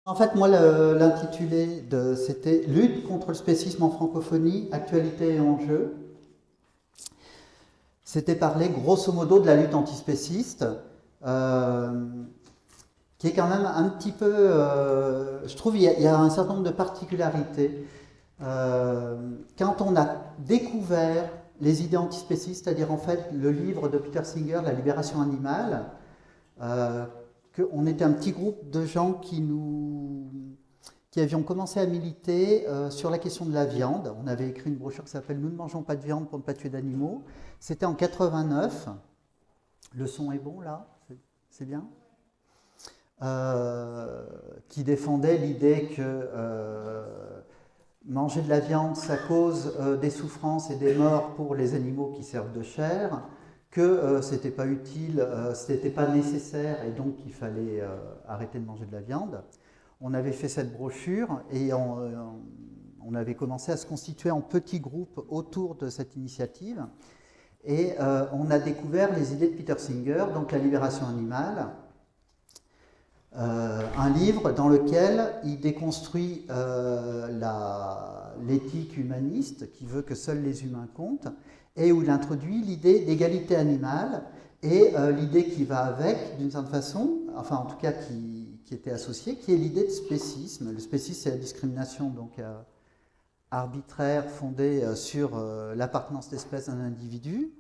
En fait, moi, l'intitulé c'était Lutte contre le spécisme en francophonie, actualité et enjeux. C'était parler grosso modo de la lutte antispéciste, euh, qui est quand même un petit peu. Je trouve il y a un certain nombre de particularités. Quand on a découvert les idées antispécistes, c'est-à-dire en fait le livre de Peter Singer, La libération animale, euh, qu'on était un petit groupe de gens qui avions commencé à militer sur la question de la viande. On avait écrit une brochure qui s'appelle Nous ne mangeons pas de viande pour ne pas tuer d'animaux. C'était en 89. Le son est bon là, c'est bien. Qui défendait l'idée que manger de la viande, ça cause des souffrances et des morts pour les animaux qui servent de chair, que c'était pas utile, c'était pas nécessaire et donc il fallait arrêter de manger de la viande. On avait fait cette brochure et on avait commencé à se constituer en petits groupes autour de cette initiative. Et on a découvert les idées de Peter Singer, donc La libération animale, un livre dans lequel il déconstruit l'éthique humaniste qui veut que seuls les humains comptent et où il introduit l'idée d'égalité animale et l'idée qui va avec, d'une certaine façon, enfin en tout cas qui était associée, qui est l'idée de spécisme. Le spécisme, c'est la discrimination donc arbitraire fondée sur l'appartenance d'espèce d'un individu.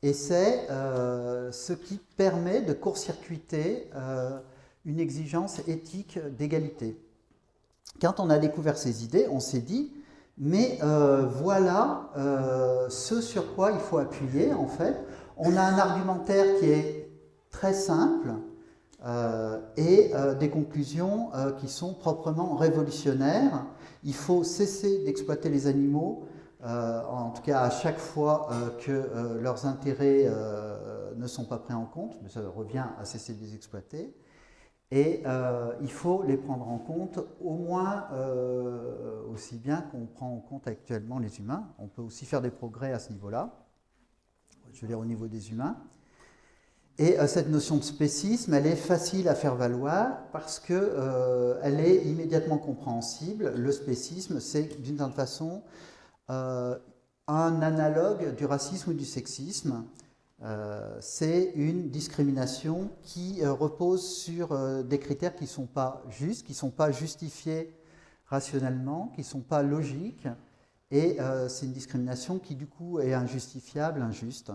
Et c'est ce qui permet de court-circuiter une exigence éthique d'égalité. Quand on a découvert ces idées, on s'est dit, mais voilà ce sur quoi il faut appuyer en fait. On a un argumentaire qui est très simple et des conclusions qui sont proprement révolutionnaires. Il faut cesser d'exploiter les animaux, en tout cas à chaque fois que leurs intérêts ne sont pas pris en compte, mais ça revient à cesser de les exploiter. Et il faut les prendre en compte au moins aussi bien qu'on prend en compte actuellement les humains. On peut aussi faire des progrès à ce niveau-là, je veux dire au niveau des humains. Et cette notion de spécisme, elle est facile à faire valoir parce qu'elle est immédiatement compréhensible. Le spécisme, c'est d'une certaine façon un analogue du racisme ou du sexisme. C'est une discrimination qui repose sur des critères qui ne sont pas justes, qui ne sont pas justifiés rationnellement, qui ne sont pas logiques, et c'est une discrimination qui du coup est injustifiable, injuste.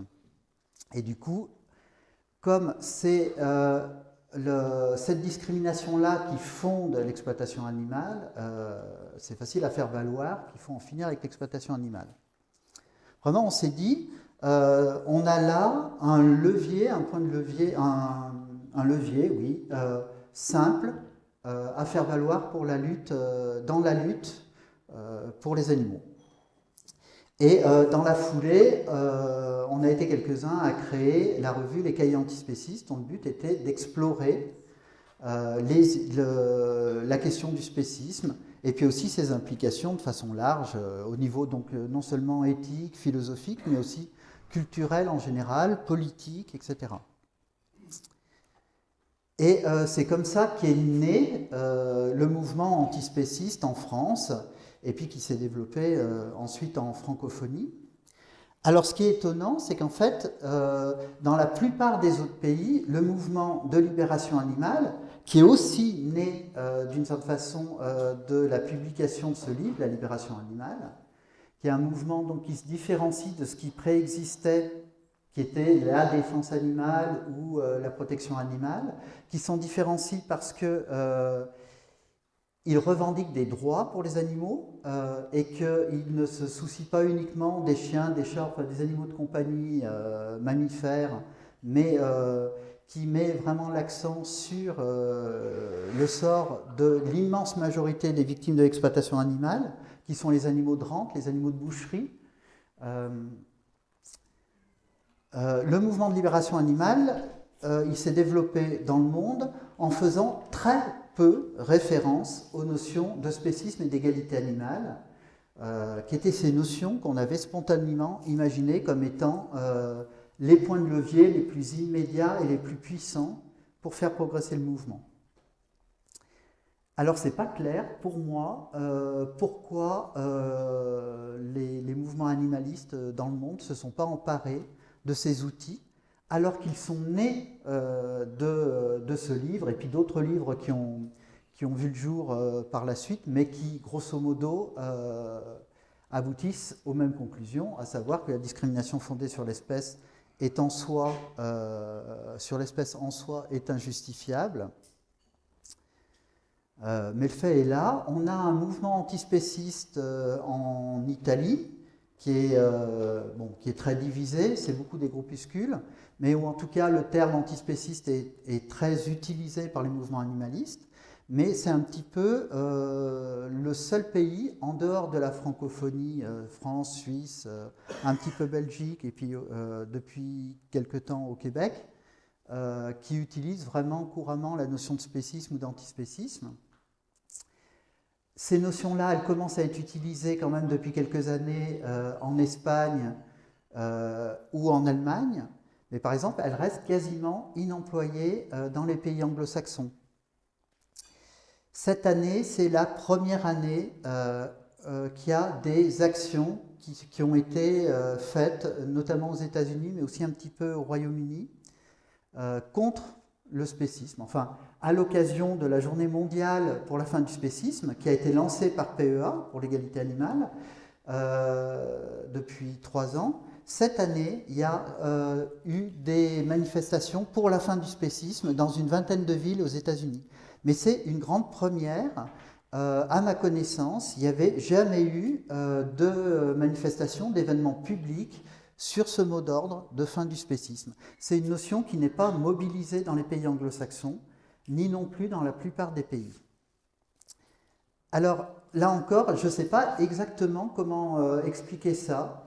Et du coup, comme c'est cette discrimination-là qui fonde l'exploitation animale, c'est facile à faire valoir qu'il faut en finir avec l'exploitation animale. Vraiment, on s'est dit, on a là un levier, un point de levier, un levier, oui, simple à faire valoir pour la lutte, dans la lutte pour les animaux. Et dans la foulée, on a été quelques-uns à créer la revue Les Cahiers Antispécistes, dont le but était d'explorer la question du spécisme et puis aussi ses implications de façon large au niveau donc non seulement éthique, philosophique, mais aussi culturel en général, politique, etc. Et c'est comme ça qu'est né le mouvement antispéciste en France, et puis qui s'est développé ensuite en francophonie. Alors ce qui est étonnant, c'est qu'en fait, dans la plupart des autres pays, le mouvement de libération animale, qui est aussi né d'une certaine façon de la publication de ce livre, La libération animale, qui est un mouvement donc, qui se différencie de ce qui préexistait, qui était la défense animale ou la protection animale, qui s'en différencie parce que il revendique des droits pour les animaux et qu'il ne se soucie pas uniquement des chiens, des chats, enfin, des animaux de compagnie mammifères, mais qui met vraiment l'accent sur le sort de l'immense majorité des victimes de l'exploitation animale, qui sont les animaux de rente, les animaux de boucherie. Le mouvement de libération animale, il s'est développé dans le monde en faisant très peu référence aux notions de spécisme et d'égalité animale, qui étaient ces notions qu'on avait spontanément imaginées comme étant les points de levier les plus immédiats et les plus puissants pour faire progresser le mouvement. Alors, c'est pas clair pour moi pourquoi les mouvements animalistes dans le monde se sont pas emparés de ces outils, alors qu'ils sont nés de ce livre et puis d'autres livres qui ont vu le jour par la suite, mais qui, grosso modo, aboutissent aux mêmes conclusions, à savoir que la discrimination fondée sur l'espèce est en soi, sur l'espèce en soi, est injustifiable. Mais le fait est là. On a un mouvement antispéciste en Italie qui est très divisé, c'est beaucoup des groupuscules, mais où en tout cas le terme antispéciste est très utilisé par les mouvements animalistes. Mais c'est un petit peu le seul pays en dehors de la francophonie, France, Suisse, un petit peu Belgique et puis depuis quelque temps au Québec, qui utilise vraiment couramment la notion de spécisme ou d'antispécisme. Ces notions-là, elles commencent à être utilisées quand même depuis quelques années en Espagne ou en Allemagne, mais par exemple, elles restent quasiment inemployées dans les pays anglo-saxons. Cette année, c'est la première année qu'il y a des actions qui ont été faites, notamment aux États-Unis, mais aussi un petit peu au Royaume-Uni, contre le spécisme. Enfin, à l'occasion de la journée mondiale pour la fin du spécisme, qui a été lancée par PEA, pour l'égalité animale, depuis 3 ans, cette année, il y a eu des manifestations pour la fin du spécisme dans une vingtaine de villes aux États-Unis. Mais c'est une grande première. À ma connaissance, il n'y avait jamais eu de manifestation, d'événement public sur ce mot d'ordre de fin du spécisme. C'est une notion qui n'est pas mobilisée dans les pays anglo-saxons, ni non plus dans la plupart des pays. Alors, là encore, je ne sais pas exactement comment expliquer ça.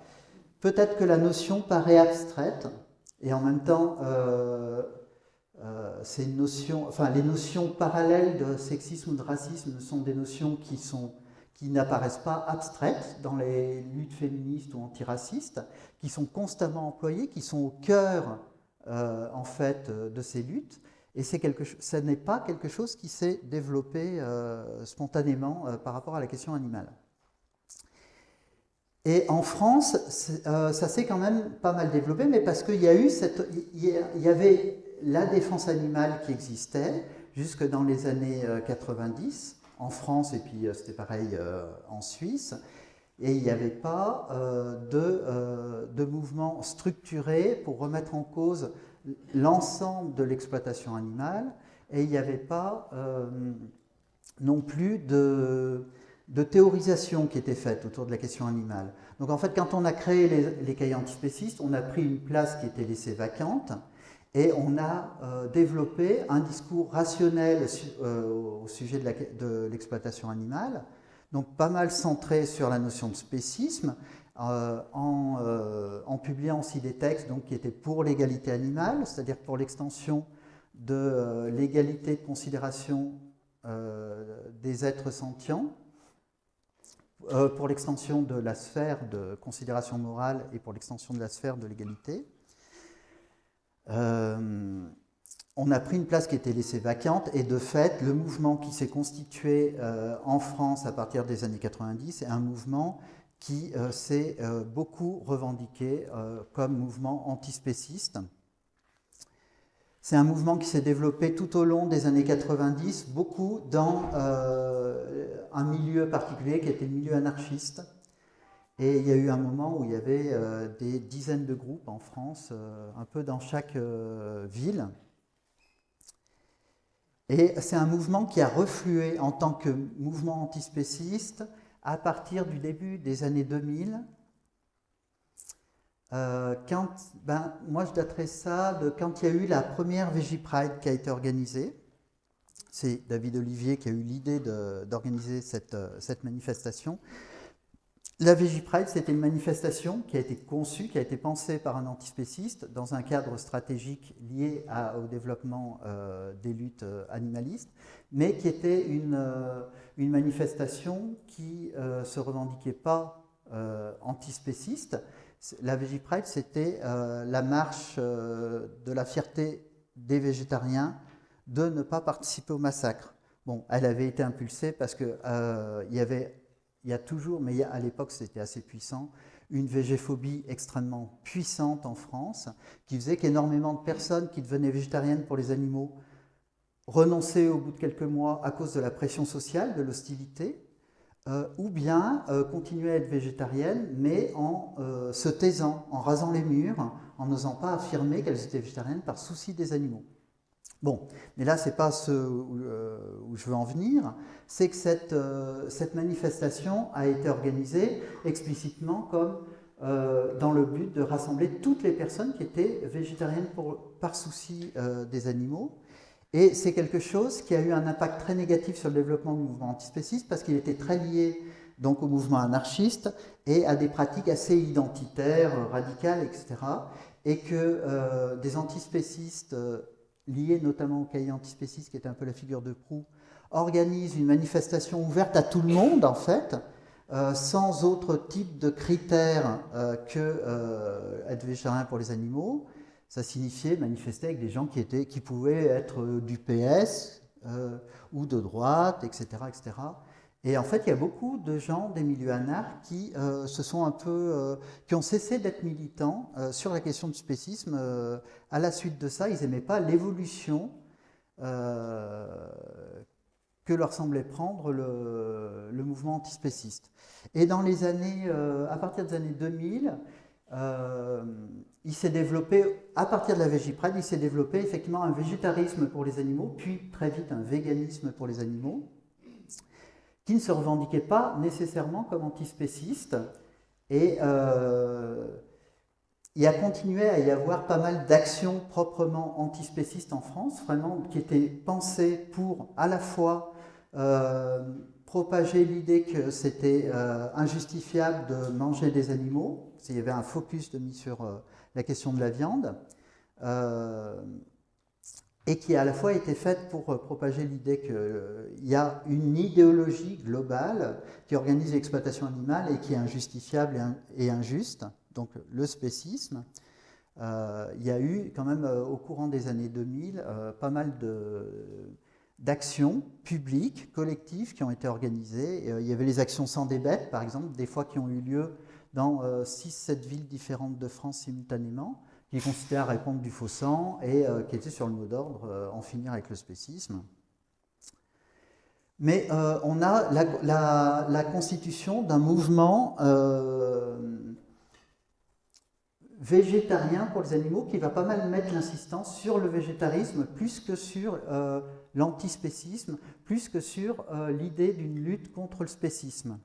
Peut-être que la notion paraît abstraite, et en même temps, c'est une notion, enfin, les notions parallèles de sexisme ou de racisme sont des notions qui n'apparaissent pas abstraites dans les luttes féministes ou antiracistes, qui sont constamment employées, qui sont au cœur en fait de ces luttes, et ça n'est pas quelque chose qui s'est développé spontanément par rapport à la question animale. Et en France, ça s'est quand même pas mal développé, mais parce qu'il y a eu il y avait la défense animale qui existait jusque dans les années 90 en France, et puis c'était pareil en Suisse, et il n'y avait pas de mouvement structuré pour remettre en cause l'ensemble de l'exploitation animale, et il n'y avait pas non plus de théorisation qui était faite autour de la question animale. Donc en fait, quand on a créé les cahiers antispécistes, on a pris une place qui était laissée vacante, et on a développé un discours rationnel au sujet de l'exploitation animale, donc pas mal centré sur la notion de spécisme, en publiant aussi des textes donc, qui étaient pour l'égalité animale, c'est-à-dire pour l'extension de l'égalité de considération des êtres sentients, pour l'extension de la sphère de considération morale et pour l'extension de la sphère de l'égalité. On a pris une place qui était laissée vacante, et de fait, le mouvement qui s'est constitué en France à partir des années 90 est un mouvement qui s'est beaucoup revendiqué comme mouvement antispéciste. C'est un mouvement qui s'est développé tout au long des années 90, beaucoup dans un milieu particulier qui était le milieu anarchiste. Et il y a eu un moment où il y avait des dizaines de groupes en France, un peu dans chaque ville. Et c'est un mouvement qui a reflué en tant que mouvement antispéciste à partir du début des années 2000. Moi, je daterais ça de quand il y a eu la première Vegipride qui a été organisée. C'est David Olivier qui a eu l'idée d'organiser cette manifestation. La Vegipride, c'était une manifestation qui a été conçue, qui a été pensée par un antispéciste dans un cadre stratégique lié au développement des luttes animalistes, mais qui était une manifestation qui ne se revendiquait pas antispéciste. La Vegipride, c'était la marche de la fierté des végétariens de ne pas participer au massacre. Bon, elle avait été impulsée parce que il y a toujours, mais à l'époque c'était assez puissant, une végéphobie extrêmement puissante en France, qui faisait qu'énormément de personnes qui devenaient végétariennes pour les animaux renonçaient au bout de quelques mois à cause de la pression sociale, de l'hostilité, ou bien continuaient à être végétariennes, mais en se taisant, en rasant les murs, en n'osant pas affirmer qu'elles étaient végétariennes par souci des animaux. Bon, mais là, ce n'est pas ce où je veux en venir, c'est que cette manifestation a été organisée explicitement comme dans le but de rassembler toutes les personnes qui étaient végétariennes par souci des animaux. Et c'est quelque chose qui a eu un impact très négatif sur le développement du mouvement antispéciste parce qu'il était très lié donc au mouvement anarchiste et à des pratiques assez identitaires, radicales, etc. Et que des antispécistes liés notamment au cahier antispéciste, qui était un peu la figure de proue, organisent une manifestation ouverte à tout le monde, en fait, sans autre type de critères que être végétarien pour les animaux. Ça signifiait manifester avec des gens qui pouvaient être du PS ou de droite, etc., etc. Et en fait, il y a beaucoup de gens des milieux anarches qui se sont un peu, qui ont cessé d'être militants sur la question du spécisme. À la suite de ça, ils n'aimaient pas l'évolution que leur semblait prendre le mouvement antispéciste. Et dans les années, à partir des années 2000, il s'est développé, à partir de la Végipride, il s'est développé effectivement un végétarisme pour les animaux, puis très vite un véganisme pour les animaux, qui ne se revendiquait pas nécessairement comme antispéciste. Et il a continué à y avoir pas mal d'actions proprement antispécistes en France, vraiment qui étaient pensées pour à la fois propager l'idée que c'était injustifiable de manger des animaux, il y avait un focus de mis sur la question de la viande, et qui à la fois était faite pour propager l'idée qu'il y a une idéologie globale qui organise l'exploitation animale et qui est injustifiable et injuste, donc le spécisme. Il y a eu quand même au courant des années 2000 pas mal d'actions publiques, collectives qui ont été organisées. Il y avait les actions sans des bêtes, par exemple, des fois qui ont eu lieu dans 6-7 villes différentes de France simultanément, qui consistaient à répandre du faux sang et qui étaient sur le mot d'ordre en finir avec le spécisme. Mais on a la constitution d'un mouvement végétarien pour les animaux qui va pas mal mettre l'insistance sur le végétarisme plus que sur l'antispécisme, plus que sur l'idée d'une lutte contre le spécisme.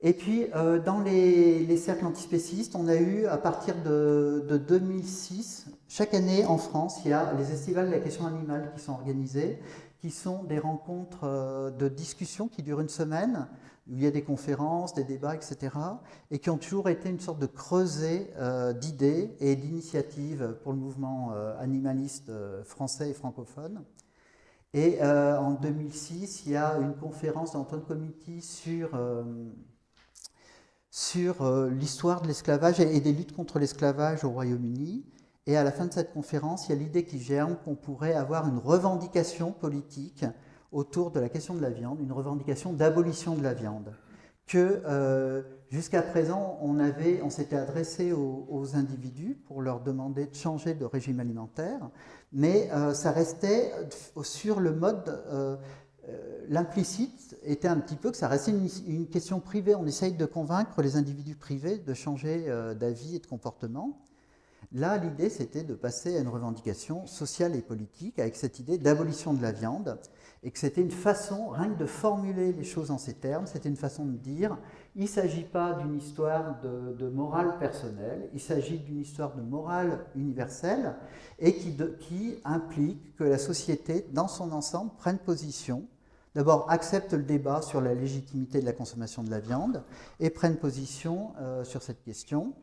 Et puis, dans les cercles antispécistes, on a eu, à partir de 2006, chaque année en France, il y a les estivales de la question animale qui sont organisées, qui sont des rencontres de discussion qui durent une semaine, où il y a des conférences, des débats, etc., et qui ont toujours été une sorte de creuset d'idées et d'initiatives pour le mouvement animaliste français et francophone. Et en 2006, il y a une conférence d'Antoine Comiti sur l'histoire de l'esclavage et des luttes contre l'esclavage au Royaume-Uni. Et à la fin de cette conférence, il y a l'idée qui germe qu'on pourrait avoir une revendication politique autour de la question de la viande, une revendication d'abolition de la viande. Que jusqu'à présent, on s'était adressé aux individus pour leur demander de changer de régime alimentaire, mais ça restait sur le mode... l'implicite était un petit peu que ça restait une question privée. On essaye de convaincre les individus privés de changer d'avis et de comportement. Là, l'idée, c'était de passer à une revendication sociale et politique avec cette idée d'abolition de la viande et que c'était une façon, rien que de formuler les choses en ces termes, c'était une façon de dire il ne s'agit pas d'une histoire de morale personnelle, il s'agit d'une histoire de morale universelle et qui implique que la société, dans son ensemble, prenne position. D'abord, accepte le débat sur la légitimité de la consommation de la viande et prenne position sur cette question.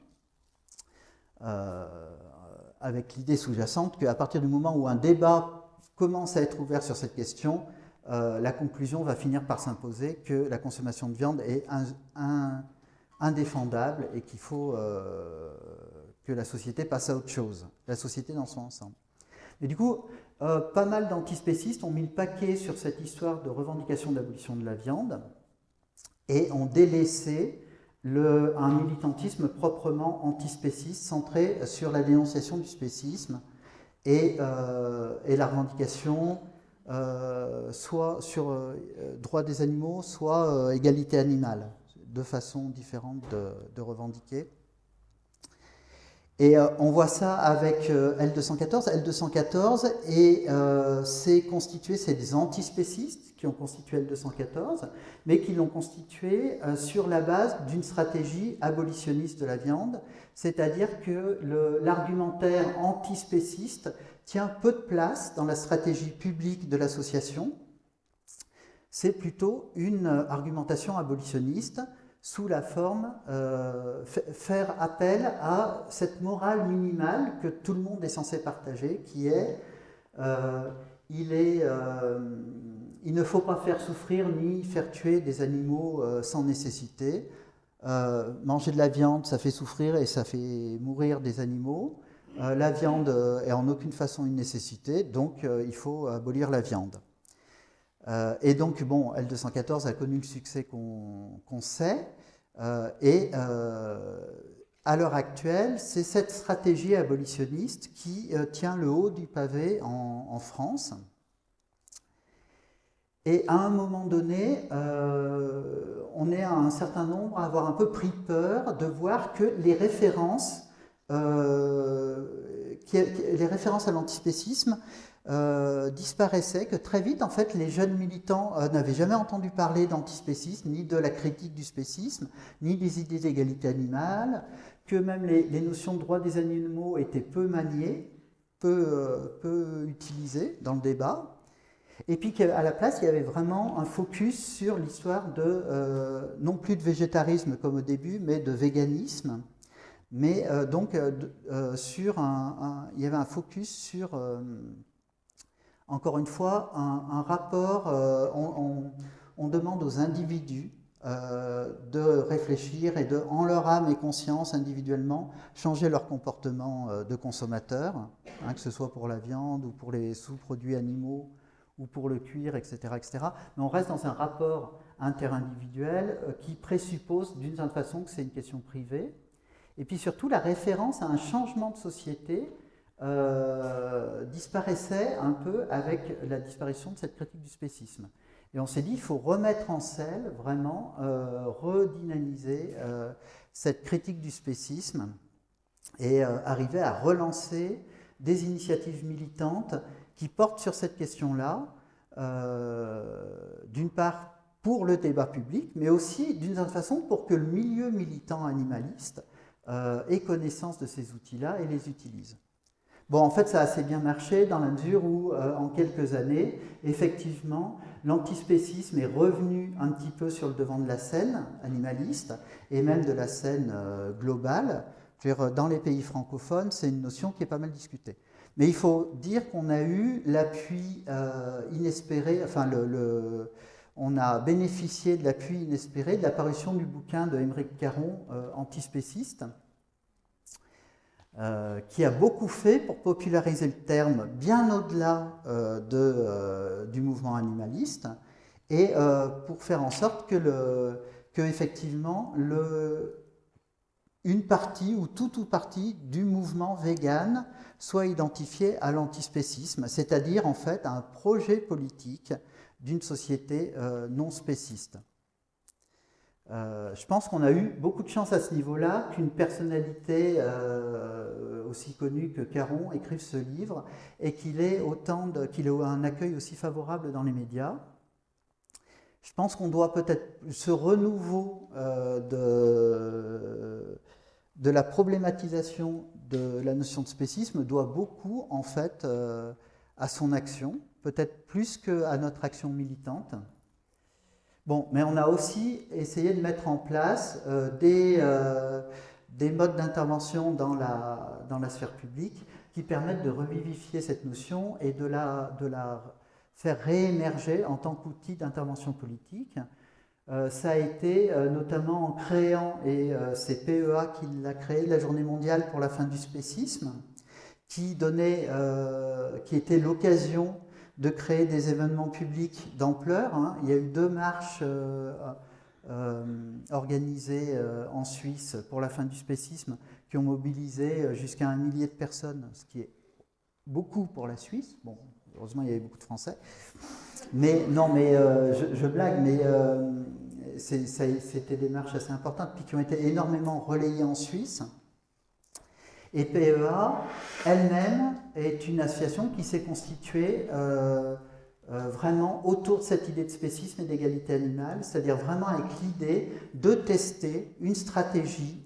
Avec l'idée sous-jacente qu'à partir du moment où un débat commence à être ouvert sur cette question, la conclusion va finir par s'imposer que la consommation de viande est indéfendable et qu'il faut que la société passe à autre chose, la société dans son ensemble. Et du coup, pas mal d'antispécistes ont mis le paquet sur cette histoire de revendication de l'abolition de la viande et ont délaissé un militantisme proprement antispéciste centré sur la dénonciation du spécisme et la revendication soit sur droit des animaux, soit égalité animale, deux façons différentes de revendiquer. Et on voit ça avec L214. L214 c'est constitué, c'est des antispécistes qui ont constitué L214, mais qui l'ont constitué sur la base d'une stratégie abolitionniste de la viande, c'est-à-dire que l'argumentaire antispéciste tient peu de place dans la stratégie publique de l'association. C'est plutôt une argumentation abolitionniste sous la forme faire appel à cette morale minimale que tout le monde est censé partager, qui est il ne faut pas faire souffrir ni faire tuer des animaux sans nécessité. Manger de la viande, ça fait souffrir et ça fait mourir des animaux. La viande est en aucune façon une nécessité, donc il faut abolir la viande. Et donc, bon, L214 a connu le succès qu'on sait, et à l'heure actuelle, c'est cette stratégie abolitionniste qui tient le haut du pavé en France. Et à un moment donné, on est un certain nombre à avoir un peu pris peur de voir que les références à l'antispécisme disparaissaient, que très vite, en fait, les jeunes militants n'avaient jamais entendu parler d'antispécisme, ni de la critique du spécisme, ni des idées d'égalité animale, que même les notions de droit des animaux étaient peu maniées, peu utilisées dans le débat. Et puis qu'à la place, il y avait vraiment un focus sur l'histoire de, non plus de végétarisme comme au début, mais de véganisme. Mais donc, il y avait un focus sur, encore une fois, un rapport, on demande aux individus de réfléchir et de, en leur âme et conscience, individuellement, changer leur comportement de consommateur, hein, que ce soit pour la viande ou pour les sous-produits animaux, ou pour le cuir, etc., etc. Mais on reste dans un rapport interindividuel qui présuppose d'une certaine façon que c'est une question privée. Et puis surtout, la référence à un changement de société disparaissait un peu avec la disparition de cette critique du spécisme. Et on s'est dit, il faut remettre en selle, vraiment, redynamiser cette critique du spécisme et arriver à relancer des initiatives militantes qui portent sur cette question-là, d'une part pour le débat public, mais aussi d'une certaine façon pour que le milieu militant animaliste ait connaissance de ces outils-là et les utilise. Bon, en fait, ça a assez bien marché dans la mesure où, en quelques années, effectivement, l'antispécisme est revenu un petit peu sur le devant de la scène animaliste et même de la scène globale. Je veux dire, dans les pays francophones, c'est une notion qui est pas mal discutée. Mais il faut dire qu'on a eu l'appui inespéré, enfin on a bénéficié de l'appui inespéré de l'apparition du bouquin de Émeric Caron, Antispéciste, qui a beaucoup fait pour populariser le terme bien au-delà du mouvement animaliste et pour faire en sorte que effectivement, une partie ou toute ou partie du mouvement vegan soit identifiée à l'antispécisme, c'est-à-dire en fait à un projet politique d'une société non spéciste. Je pense qu'on a eu beaucoup de chance à ce niveau-là qu'une personnalité aussi connue que Caron écrive ce livre et qu'il ait un accueil aussi favorable dans les médias. Je pense qu'on doit peut-être ce renouveau de la problématisation de la notion de spécisme doit beaucoup en fait à son action, peut-être plus qu'à notre action militante. Bon, mais on a aussi essayé de mettre en place des modes d'intervention dans la sphère publique qui permettent de revivifier cette notion et de la faire réémerger en tant qu'outil d'intervention politique. Ça a été notamment en créant, et c'est PEA qui l'a créé, la Journée mondiale pour la fin du spécisme, qui était l'occasion de créer des événements publics d'ampleur. Il y a eu 2 marches organisées en Suisse pour la fin du spécisme qui ont mobilisé jusqu'à 1 millier de personnes, ce qui est beaucoup pour la Suisse. Bon, heureusement, il y avait beaucoup de Français. Mais non, mais je blague, mais c'était des marches assez importantes, puis qui ont été énormément relayées en Suisse. Et PEA, elle-même, est une association qui s'est constituée vraiment autour de cette idée de spécisme et d'égalité animale, c'est-à-dire vraiment avec l'idée de tester une stratégie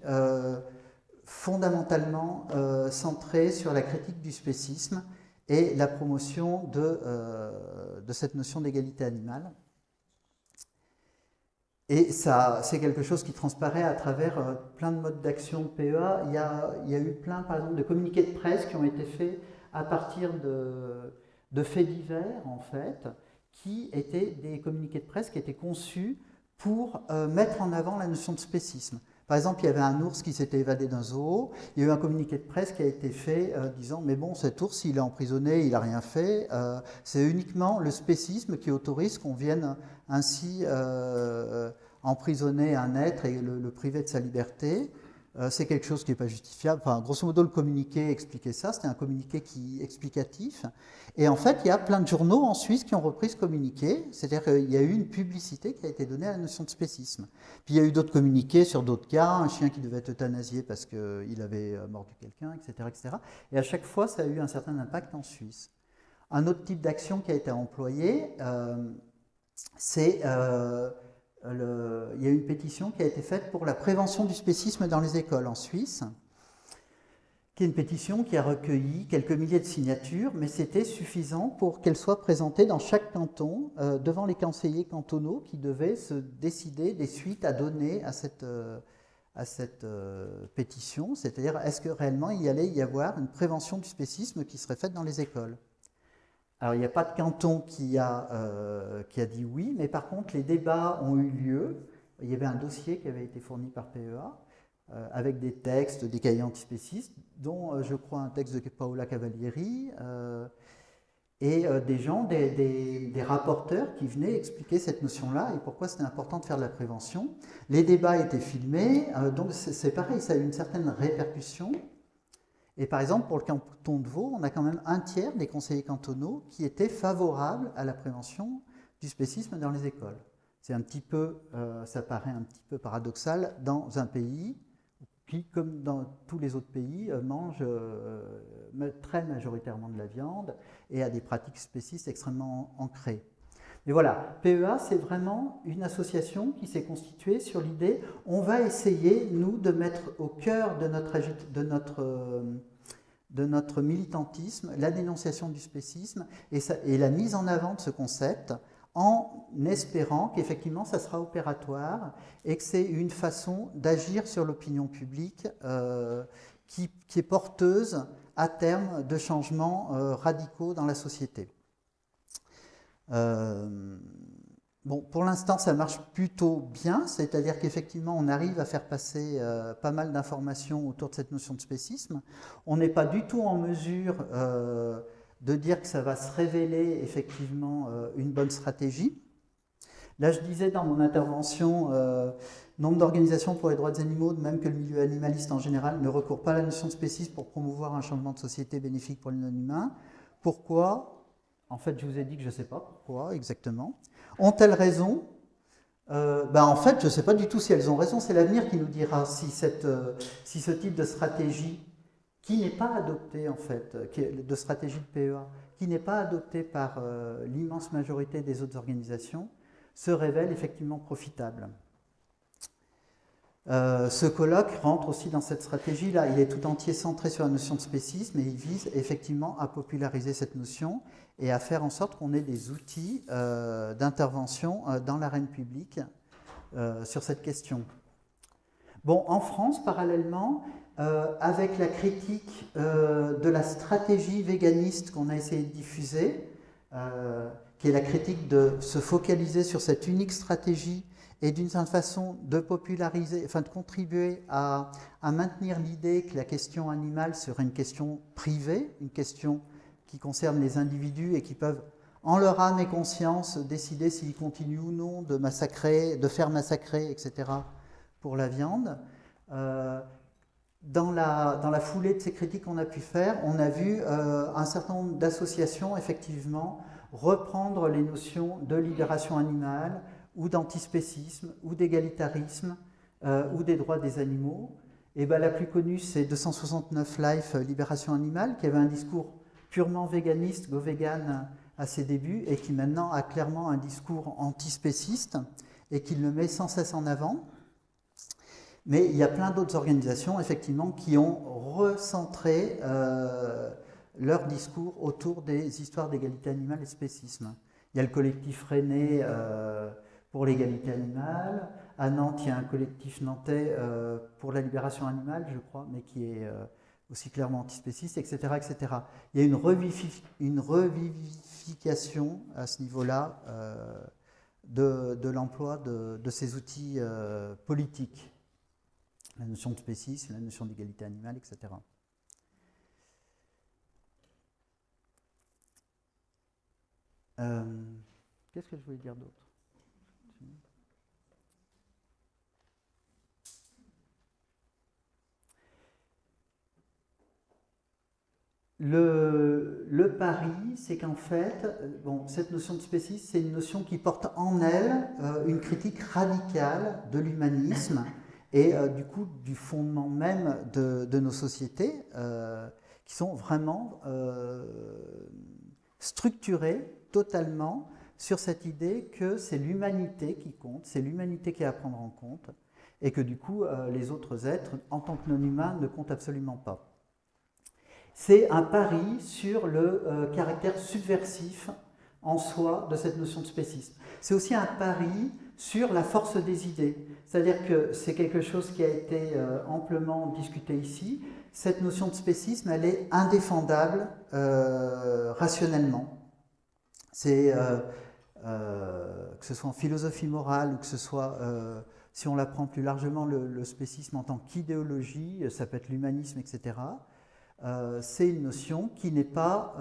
fondamentalement centrée sur la critique du spécisme et la promotion de cette notion d'égalité animale. Et ça, c'est quelque chose qui transparaît à travers plein de modes d'action PEA. Il y a eu plein, par exemple, de communiqués de presse qui ont été faits à partir de faits divers, en fait, qui étaient des communiqués de presse qui étaient conçus pour mettre en avant la notion de spécisme. Par exemple, il y avait un ours qui s'était évadé d'un zoo. Il y a eu un communiqué de presse qui a été fait disant « Mais bon, cet ours, il est emprisonné, il n'a rien fait. C'est uniquement le spécisme qui autorise qu'on vienne ainsi emprisonner un être et le priver de sa liberté. C'est quelque chose qui n'est pas justifiable. » Enfin, grosso modo, le communiqué expliquait ça. C'était un communiqué explicatif. Et en fait, il y a plein de journaux en Suisse qui ont repris ce communiqué. C'est-à-dire qu'il y a eu une publicité qui a été donnée à la notion de spécisme. Puis il y a eu d'autres communiqués sur d'autres cas. Un chien qui devait être euthanasié parce qu'il avait mordu quelqu'un, etc., etc. Et à chaque fois, ça a eu un certain impact en Suisse. Un autre type d'action qui a été employé, c'est... il y a eu une pétition qui a été faite pour la prévention du spécisme dans les écoles en Suisse, qui est une pétition qui a recueilli quelques milliers de signatures, mais c'était suffisant pour qu'elle soit présentée dans chaque canton, devant les conseillers cantonaux qui devaient se décider des suites à donner à cette pétition, c'est-à-dire est-ce que réellement il y allait y avoir une prévention du spécisme qui serait faite dans les écoles. Alors, il n'y a pas de canton qui a dit oui, mais par contre, les débats ont eu lieu. Il y avait un dossier qui avait été fourni par PEA, avec des textes, des cahiers antispécistes, dont, je crois, un texte de Paola Cavalieri, et des gens, des rapporteurs qui venaient expliquer cette notion-là et pourquoi c'était important de faire de la prévention. Les débats étaient filmés, donc c'est pareil, ça a eu une certaine répercussion. Et par exemple, pour le canton de Vaud, on a quand même un tiers des conseillers cantonaux qui étaient favorables à la prévention du spécisme dans les écoles. C'est un petit peu, ça paraît un petit peu paradoxal dans un pays qui, comme dans tous les autres pays, mange très majoritairement de la viande et a des pratiques spécistes extrêmement ancrées. Mais voilà, PEA, c'est vraiment une association qui s'est constituée sur l'idée, on va essayer, nous, de mettre au cœur de notre militantisme la dénonciation du spécisme et la mise en avant de ce concept, en espérant qu'effectivement ça sera opératoire et que c'est une façon d'agir sur l'opinion publique qui est porteuse à terme de changements radicaux dans la société. Bon, pour l'instant, ça marche plutôt bien, c'est-à-dire qu'effectivement, on arrive à faire passer pas mal d'informations autour de cette notion de spécisme. On n'est pas du tout en mesure de dire que ça va se révéler effectivement une bonne stratégie. Là, je disais dans mon intervention, nombre d'organisations pour les droits des animaux, de même que le milieu animaliste en général, ne recourent pas à la notion de spécisme pour promouvoir un changement de société bénéfique pour les non-humains. Pourquoi ? En fait, je vous ai dit que je ne sais pas pourquoi exactement. Ont-elles raison ? En fait, je ne sais pas du tout si elles ont raison. C'est l'avenir qui nous dira si ce type de stratégie, qui n'est pas adoptée en fait, de stratégie de PEA, qui n'est pas adoptée par l'immense majorité des autres organisations, se révèle effectivement profitable. Ce colloque rentre aussi dans cette stratégie-là. Il est tout entier centré sur la notion de spécisme et il vise effectivement à populariser cette notion et à faire en sorte qu'on ait des outils d'intervention dans l'arène publique sur cette question. Bon, en France, parallèlement, avec la critique de la stratégie véganiste qu'on a essayé de diffuser, qui est la critique de se focaliser sur cette unique stratégie et d'une certaine façon de populariser, enfin de contribuer à maintenir l'idée que la question animale serait une question privée, une question qui concerne les individus et qui peuvent, en leur âme et conscience, décider s'ils continuent ou non de massacrer, de faire massacrer, etc. pour la viande. Dans la foulée de ces critiques qu'on a pu faire, on a vu un certain nombre d'associations, effectivement, reprendre les notions de libération animale, ou d'antispécisme, ou d'égalitarisme, ou des droits des animaux. Et ben, la plus connue, c'est 269 Life, Libération animale, qui avait un discours purement véganiste, go-vegan, à ses débuts, et qui maintenant a clairement un discours antispéciste, et qui le met sans cesse en avant. Mais il y a plein d'autres organisations, effectivement, qui ont recentré leur discours autour des histoires d'égalité animale et spécisme. Il y a le collectif René pour l'égalité animale. À Nantes, il y a un collectif nantais pour la libération animale, je crois, mais qui est aussi clairement antispéciste, etc., etc. Il y a une revivification à ce niveau-là de l'emploi de ces outils politiques. La notion de spécisme, la notion d'égalité animale, etc. Qu'est-ce que je voulais dire d'autre ? Le pari, c'est qu'en fait, bon, cette notion de spécisme, c'est une notion qui porte en elle une critique radicale de l'humanisme et du coup du fondement même de nos sociétés, qui sont vraiment structurées totalement sur cette idée que c'est l'humanité qui compte, c'est l'humanité qui est à prendre en compte, et que du coup les autres êtres, en tant que non-humains, ne comptent absolument pas. C'est un pari sur le caractère subversif en soi de cette notion de spécisme. C'est aussi un pari sur la force des idées. C'est-à-dire que c'est quelque chose qui a été amplement discuté ici. Cette notion de spécisme, elle est indéfendable rationnellement. C'est, que ce soit en philosophie morale ou que ce soit, si on la prend plus largement, le spécisme en tant qu'idéologie, ça peut être l'humanisme, etc., c'est une notion qui n'est pas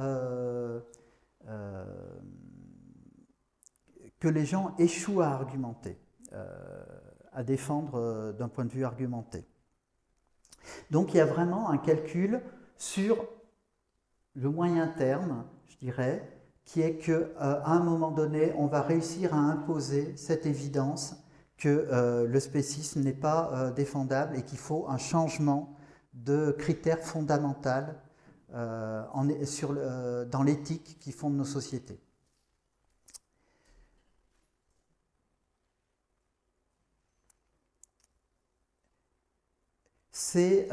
que les gens échouent à argumenter, à défendre d'un point de vue argumenté. Donc il y a vraiment un calcul sur le moyen terme, je dirais, qui est qu'à un moment donné, on va réussir à imposer cette évidence que le spécisme n'est pas défendable et qu'il faut un changement de critères fondamentaux dans l'éthique qui fonde nos sociétés. C'est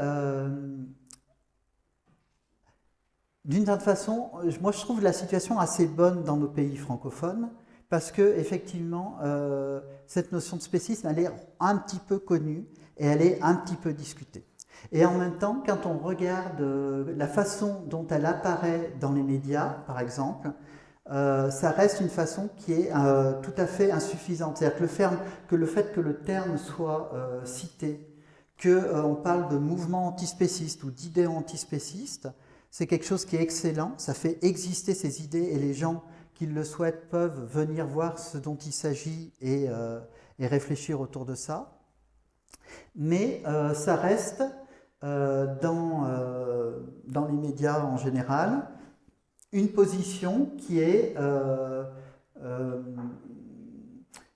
d'une certaine façon, moi je trouve la situation assez bonne dans nos pays francophones parce que effectivement cette notion de spécisme elle est un petit peu connue et elle est un petit peu discutée. Et en même temps, quand on regarde la façon dont elle apparaît dans les médias, par exemple, ça reste une façon qui est tout à fait insuffisante. C'est-à-dire que le fait que le terme soit cité, qu'on parle de mouvement antispéciste ou d'idées antispécistes, c'est quelque chose qui est excellent. Ça fait exister ces idées et les gens qui le souhaitent peuvent venir voir ce dont il s'agit et réfléchir autour de ça. Mais ça reste dans les médias en général une position qui est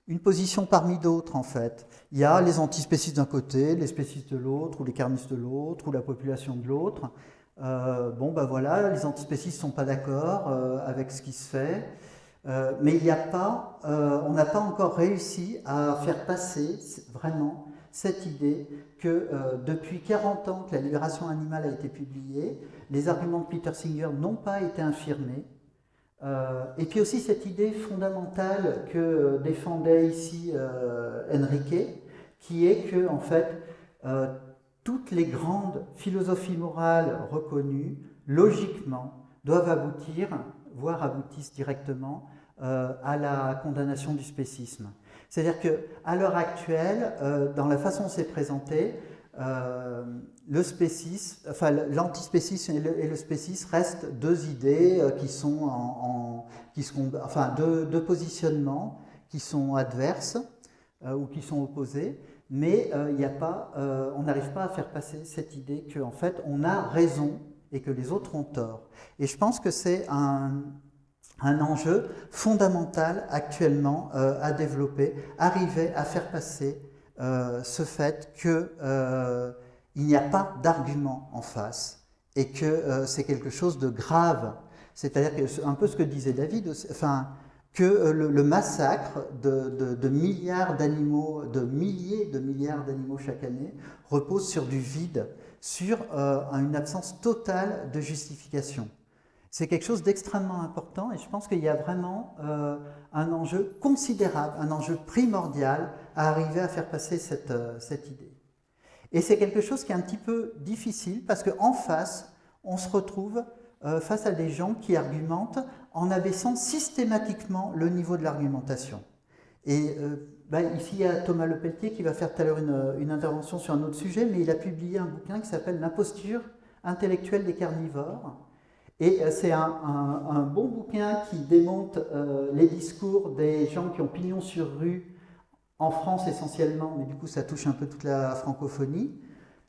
une position parmi d'autres en fait. Il y a les antispécistes d'un côté, les spécistes de l'autre, ou les carnistes de l'autre, ou la population de l'autre. Bon ben voilà, les antispécistes ne sont pas d'accord avec ce qui se fait, mais il n'y a pas, on n'a pas encore réussi à faire passer vraiment cette idée que depuis 40 ans que la libération animale a été publiée, les arguments de Peter Singer n'ont pas été infirmés. Et puis aussi cette idée fondamentale que défendait ici Enrique, qui est que en fait toutes les grandes philosophies morales reconnues, logiquement, doivent aboutir, voire aboutissent directement, à la condamnation du spécisme. C'est-à-dire qu'à l'heure actuelle, dans la façon dont c'est présenté, le spécisme, enfin l'antispécisme et le spécisme restent deux idées qui sont enfin deux positionnements qui sont adverses ou qui sont opposés, mais il n'y a pas, on n'arrive pas à faire passer cette idée qu'en fait on a raison et que les autres ont tort. Et je pense que c'est un enjeu fondamental actuellement à développer, arriver à faire passer ce fait qu'il n'y a pas d'argument en face et que c'est quelque chose de grave. C'est-à-dire que c'est un peu ce que disait David, enfin, que le massacre de milliards d'animaux, de milliers de milliards d'animaux chaque année repose sur du vide, sur une absence totale de justification. C'est quelque chose d'extrêmement important et je pense qu'il y a vraiment un enjeu considérable, un enjeu primordial à arriver à faire passer cette idée. Et c'est quelque chose qui est un petit peu difficile parce qu'en face, on se retrouve face à des gens qui argumentent en abaissant systématiquement le niveau de l'argumentation. Et ici, il y a Thomas Lepelletier qui va faire tout à l'heure une intervention sur un autre sujet, mais il a publié un bouquin qui s'appelle « L'imposture intellectuelle des carnivores ». Et c'est un bon bouquin qui démonte les discours des gens qui ont pignon sur rue, en France essentiellement, mais du coup ça touche un peu toute la francophonie,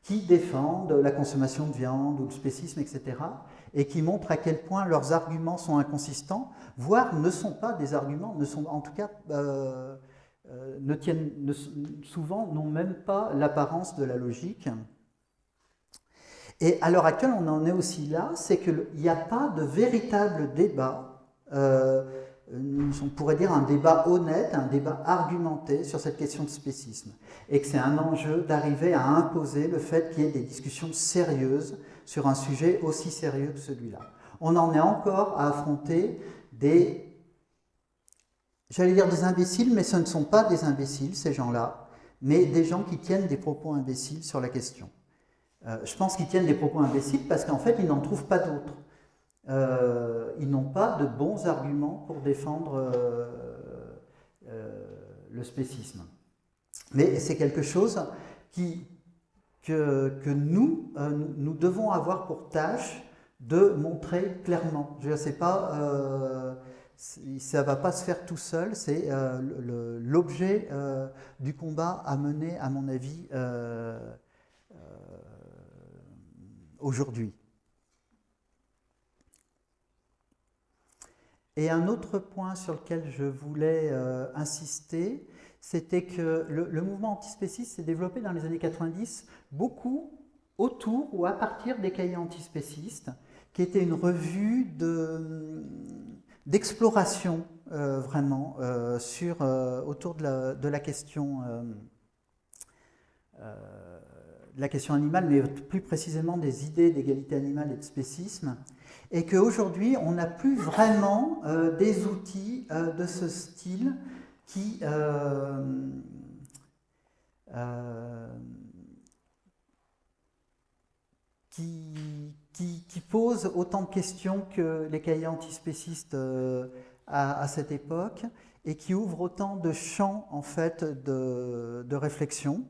qui défendent la consommation de viande ou le spécisme, etc. et qui montrent à quel point leurs arguments sont inconsistants, voire ne sont pas des arguments, ne sont en tout cas souvent n'ont même pas l'apparence de la logique. Et à l'heure actuelle, on en est aussi là, c'est qu'il n'y a pas de véritable débat, on pourrait dire un débat honnête, un débat argumenté sur cette question de spécisme. Et que c'est un enjeu d'arriver à imposer le fait qu'il y ait des discussions sérieuses sur un sujet aussi sérieux que celui-là. On en est encore à affronter j'allais dire des imbéciles, mais ce ne sont pas des imbéciles, ces gens-là, mais des gens qui tiennent des propos imbéciles sur la question. Je pense qu'ils tiennent des propos imbéciles parce qu'en fait, ils n'en trouvent pas d'autres. Ils n'ont pas de bons arguments pour défendre le spécisme. Mais c'est quelque chose que nous devons avoir pour tâche de montrer clairement. Je ne sais pas, ça ne va pas se faire tout seul, c'est l'objet du combat à mener, à mon avis, aujourd'hui. Et un autre point sur lequel je voulais insister, c'était que le mouvement antispéciste s'est développé dans les années 90 beaucoup autour ou à partir des cahiers antispécistes, qui était une revue d'exploration vraiment autour de la question animale, mais plus précisément des idées d'égalité animale et de spécisme, et qu'aujourd'hui, on n'a plus vraiment des outils de ce style qui posent autant de questions que les cahiers antispécistes à cette époque, et qui ouvrent autant de champs en fait, de réflexion.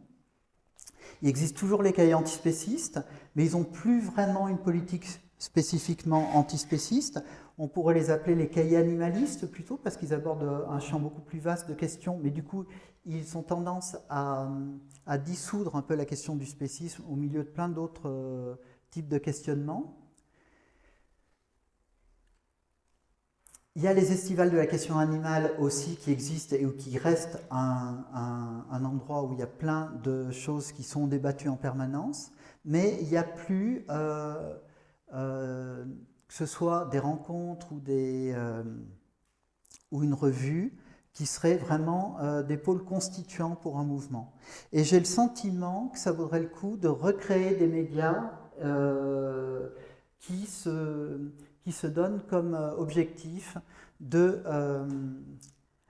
Il existe toujours les cahiers antispécistes, mais ils n'ont plus vraiment une politique spécifiquement antispéciste. On pourrait les appeler les cahiers animalistes plutôt, parce qu'ils abordent un champ beaucoup plus vaste de questions, mais du coup, ils ont tendance à dissoudre un peu la question du spécisme au milieu de plein d'autres types de questionnements. Il y a les estivales de la question animale aussi qui existent et qui restent un endroit où il y a plein de choses qui sont débattues en permanence, mais il n'y a plus, que ce soit des rencontres ou une revue, qui seraient vraiment des pôles constituants pour un mouvement. Et j'ai le sentiment que ça vaudrait le coup de recréer des médias qui se donne comme objectif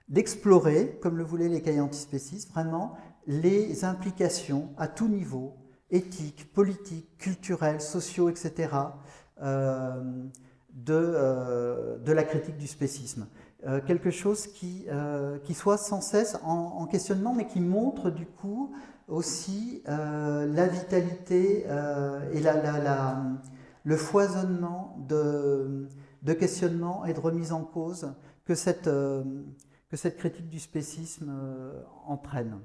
d'explorer, comme le voulaient les cahiers antispécistes, vraiment les implications à tout niveau, éthiques, politiques, culturels, sociaux, etc., de la critique du spécisme. quelque chose qui soit sans cesse en questionnement, mais qui montre du coup aussi la vitalité et le foisonnement de questionnement et de remise en cause que cette critique du spécisme entraîne.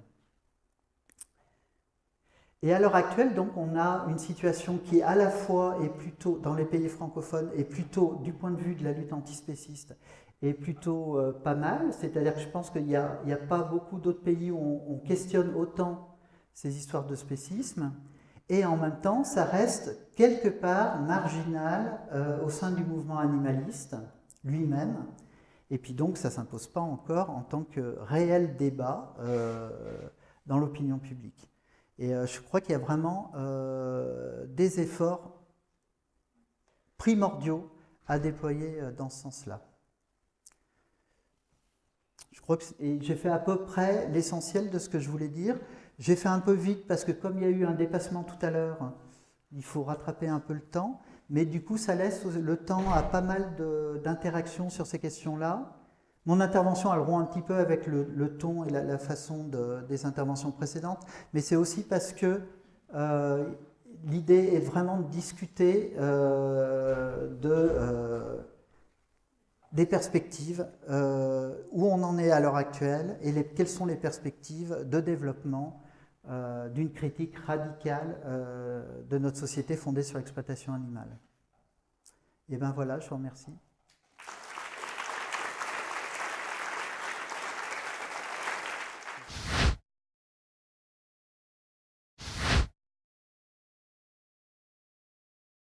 Et à l'heure actuelle, donc, on a une situation qui, à la fois, est plutôt, dans les pays francophones, est plutôt, du point de vue de la lutte antispéciste, est plutôt pas mal. C'est-à-dire que je pense qu'il n'y a pas beaucoup d'autres pays où on questionne autant ces histoires de spécisme. Et en même temps, ça reste quelque part marginal au sein du mouvement animaliste lui-même. Et puis donc, ça ne s'impose pas encore en tant que réel débat dans l'opinion publique. Et je crois qu'il y a vraiment des efforts primordiaux à déployer dans ce sens-là. Je crois que j'ai fait à peu près l'essentiel de ce que je voulais dire. J'ai fait un peu vite parce que comme il y a eu un dépassement tout à l'heure, il faut rattraper un peu le temps. Mais du coup, ça laisse le temps à pas mal d'interactions sur ces questions-là. Mon intervention, elle rompt un petit peu avec le ton et la façon des interventions précédentes, mais c'est aussi parce que l'idée est vraiment de discuter des perspectives, où on en est à l'heure actuelle et quelles sont les perspectives de développement d'une critique radicale de notre société fondée sur l'exploitation animale. Et bien voilà, je vous remercie.